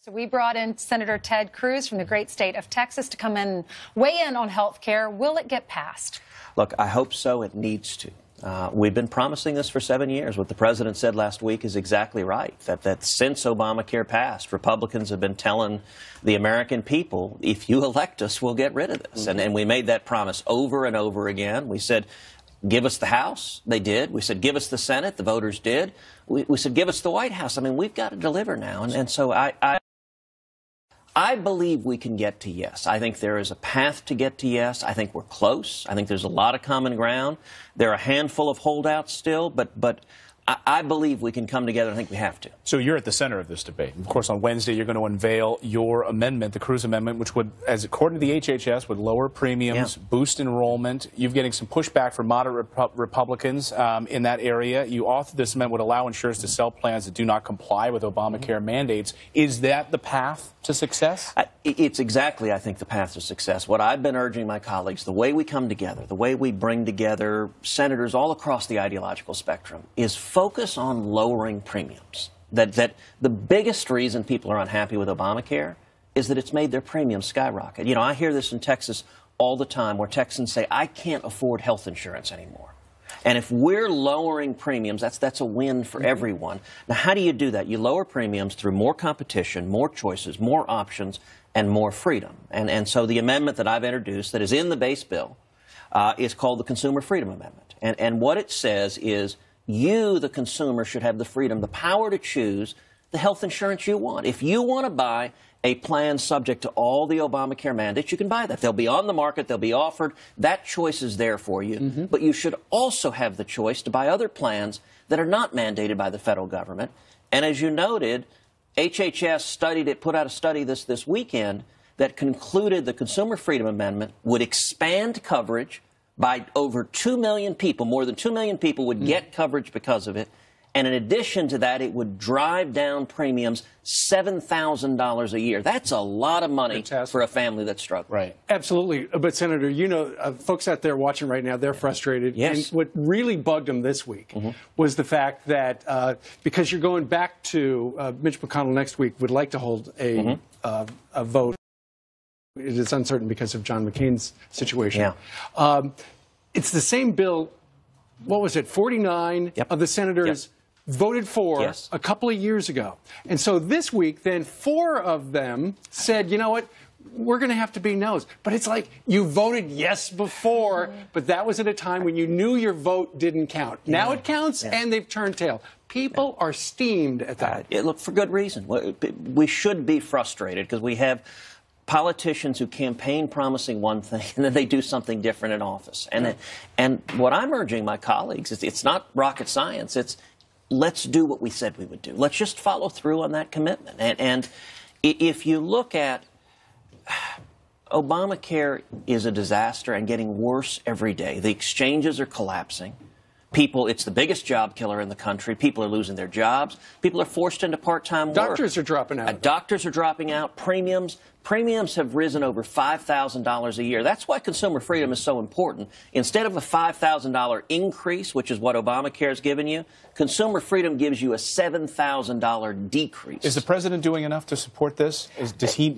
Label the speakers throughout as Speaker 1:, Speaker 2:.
Speaker 1: So we brought in Senator Ted Cruz from the great state of Texas to come in and weigh in on health care. Will it get passed?
Speaker 2: Look, I hope so. It needs to. We've been promising this for 7 years. What the president said last week is exactly right, that since Obamacare passed, Republicans have been telling the American people, if you elect us, we'll get rid of this. And we made that promise over and over again. We said, give us the House. They did. We said, give us the Senate. The voters did. We said, give us the White House. I mean, we've got to deliver now. And so I believe we can get to yes. I think there is a path to get to yes. I think we're close. I think there's a lot of common ground. There are a handful of holdouts still, but I believe we can come together. I think we have to.
Speaker 3: So you're at the center of this debate. Of course, on Wednesday, you're going to unveil your amendment, the Cruz Amendment, which would, as according to the HHS, would lower premiums, boost enrollment. You're getting some pushback from moderate Republicans in that area. You authored this amendment would allow insurers to sell plans that do not comply with Obamacare mandates. Is that the path to success?
Speaker 2: It's exactly, I think, the path to success. What I've been urging my colleagues, the way we come together, the way we bring together senators all across the ideological spectrum, is focus on lowering premiums. That the biggest reason people are unhappy with Obamacare is that it's made their premiums skyrocket. You know, I hear this in Texas all the time where Texans say, I can't afford health insurance anymore. And if we're lowering premiums, that's a win for everyone. Now, how do you do that? You lower premiums through more competition, more choices, more options, and more freedom. And so the amendment that I've introduced that is in the base bill is called the Consumer Freedom Amendment. And what it says is you, the consumer, should have the freedom, the power to choose the health insurance you want. If you want to buy a plan subject to all the Obamacare mandates, you can buy that. They'll be on the market. They'll be offered. That choice is there for you. But you should also have the choice to buy other plans that are not mandated by the federal government. And as you noted, HHS studied it, put out a study this weekend that concluded the Consumer Freedom Amendment would expand coverage by over 2 million people. More than 2 million people would get coverage because of it. And in addition to that, it would drive down premiums $7,000 a year. That's a lot of money for a family that's struggling.
Speaker 3: Right.
Speaker 4: Absolutely. But, Senator, you know, folks out there watching right now, they're frustrated.
Speaker 2: Yes.
Speaker 4: And what really bugged them this week was the fact that because you're going back to Mitch McConnell next week would like to hold a vote. It is uncertain because of John McCain's situation. Yeah. It's the same bill. What was it? 49 of the senators voted for a couple of years ago. And so this week, then 4 of them said, you know what? We're going to have to be no's. But it's like you voted yes before, but that was at a time when you knew your vote didn't count. Now it counts, and they've turned tail. People are steamed at that.
Speaker 2: Look, for good reason. We should be frustrated because we have politicians who campaign promising one thing and then they do something different in office. And what I'm urging my colleagues is it's not rocket science. It's let's do what we said we would do. Let's just follow through on that commitment. And if you look at Obamacare is a disaster and getting worse every day. The exchanges are collapsing. People, it's the biggest job killer in the country. People are losing their jobs. People are forced into part-time work.
Speaker 4: Doctors are dropping out.
Speaker 2: Doctors are dropping out. Premiums have risen over $5,000 a year. That's why consumer freedom is so important. Instead of a $5,000 increase, which is what Obamacare has given you, consumer freedom gives you a $7,000 decrease.
Speaker 3: Is the president doing enough to support this?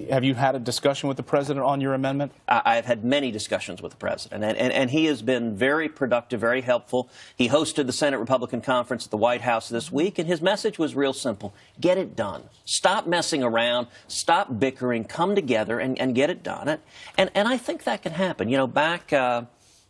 Speaker 3: Have you had a discussion with the president on your amendment?
Speaker 2: I've had many discussions with the president, and he has been very productive, very helpful. He hosted the Senate Republican Conference at the White House this week, and his message was real simple. Get it done. Stop messing around. Stop bickering. Come together and get it done. And I think that can happen. You know,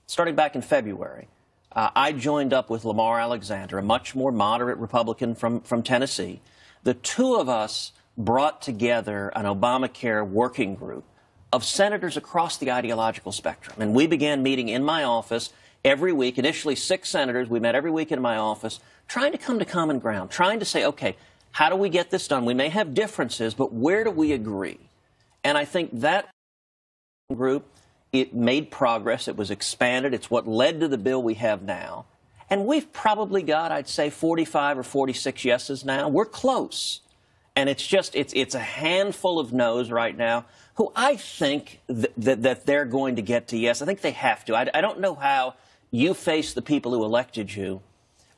Speaker 2: starting back in February, I joined up with Lamar Alexander, a much more moderate Republican from Tennessee. The two of us brought together an Obamacare working group of senators across the ideological spectrum. And we began meeting in my office every week. Initially 6 senators. We met every week in my office, trying to come to common ground, trying to say, okay, how do we get this done? We may have differences, but where do we agree? And I think that group, it made progress. It was expanded. It's what led to the bill we have now. And we've probably got, I'd say, 45 or 46 yeses now. We're close. And it's just, it's a handful of no's right now who I think that they're going to get to yes. I think they have to. I don't know how you face the people who elected you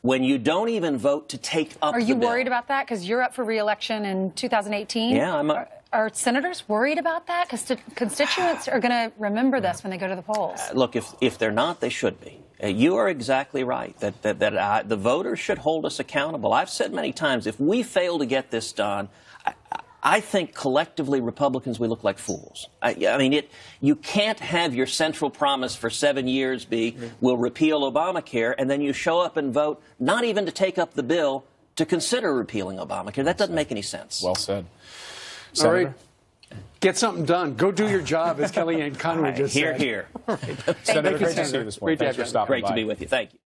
Speaker 2: when you don't even vote to take up the bill.
Speaker 1: Are you worried about that? Because you're up for re-election in 2018.
Speaker 2: Yeah,
Speaker 1: Are senators worried about that? Because constituents are going to remember this when they go to the polls.
Speaker 2: Look, if they're not, they should be. You are exactly right that the voters should hold us accountable. I've said many times, if we fail to get this done, I think collectively Republicans, we look like fools. I mean, you can't have your central promise for 7 years be, we'll repeal Obamacare, and then you show up and vote not even to take up the bill to consider repealing Obamacare. That doesn't make any sense.
Speaker 3: Well said.
Speaker 4: All right. Get something done. Go do your job, as Kellyanne Conway just said.
Speaker 2: Here.
Speaker 3: Senator, great to see you this morning. Thanks for stopping by.
Speaker 2: Great to be with you. Thank you.